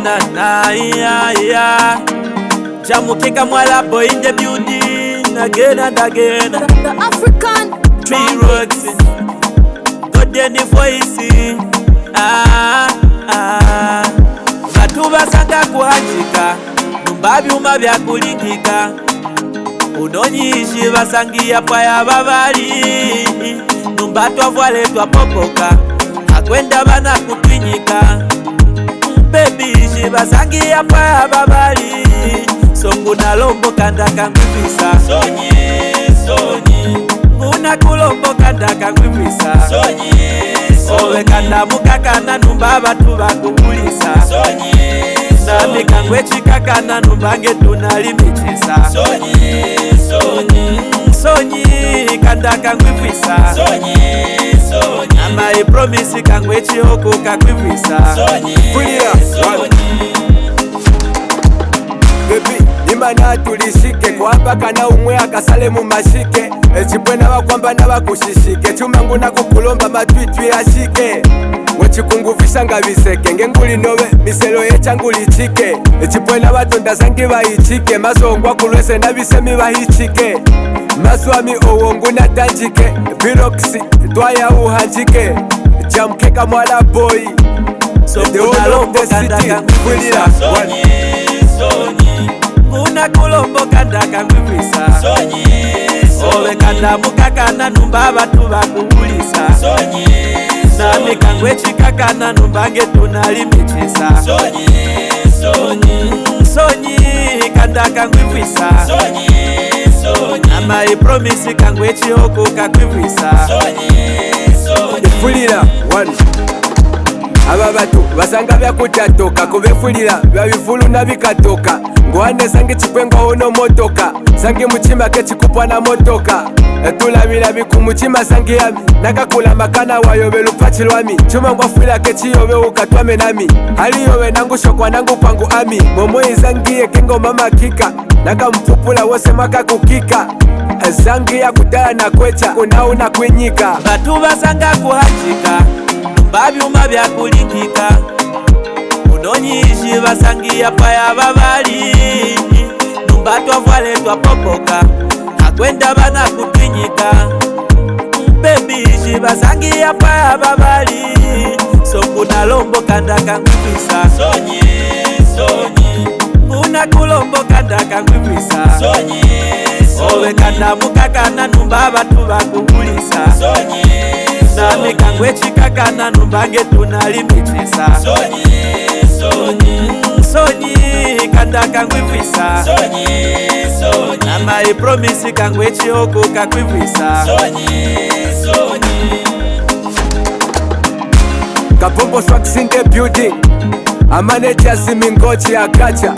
yeah. Jamukeka Mwala boy in the building again and again. The African Tree roots, God any voice. Batu basanga kuhachika, numba byuma bya kulingika. Unonyishi basangia paya babali, numba twavwale twapopoka, akwenda bana kutwinyika. Baby shi basangia paya babali, songu na lombo kanda kangwifisa. Sonyi Una kulombo kanda kangwifisa. Owe kanda mukakana numba batu bakubulisa. Nami kangwe chikakana numba ngetu nalimichisa. Sonyi kanda kangwifisa. Ama ipromisi kangwe chihoko kakwifisa. Baby, imana tulishike kwamba kana umwe akasale mu mashike echipwe n'abakwamba n'abakushishike chumangu nakukulomba matwitwi ashike wechikungufisha nga biseke ngenguli nobe miselo yechanguli chike echipwe n'abatonda sangi bayichike mazongwa kulwese nabisemi bahichike maswami owongu natanjike biroksi twaya uhanjike Jamukeka Mwala boy the whole of the city Fulira Una kulombo kanda kangwifisa. Owe kanda mukakana numba batu bakubulisa. Nami kangwe chikakana numba ngetu nalimichisa. Sonyi kanda kangwifisa. Ama ipromisi kangwe chihoko kakwifisa. Fulira one aba batu basanga byakutatoka kubefulira byabifulu nabikatoka ngwane sangi chikwenga ono motoka sangi muchima kechikupwa na motoka tulabira bikumuchima sangi yami nakakula makana wayobe lupachi lwami chuma ngwafulira kechiyobe ukatwame nami haliyobe nangu shokwa nangu pangu ami momoyi zangiye kengo mama kika nakampupula wose maka kukika zangi ya kutaya na kwecha kunauna kwinyika batu basanga kuhachika babyuma bya kulingika. Unonyishi basangia paya babali, numba twavwale twapopoka, akwenda bana kutwinyika. Baby shi basangia paya babali, songu na lombo kanda kangwifisa. Una kulombo kanda kangwifisa. Owe kanda mukakana numba batu bakubulisa. Nami kangwe chikakana numba ngetu nalimichisa. Sonyi kanda kangwifisa. Ama ipromisi kangwe chihoko kakwifisa. Kapombo Swax in the building, a manager simingochi akacha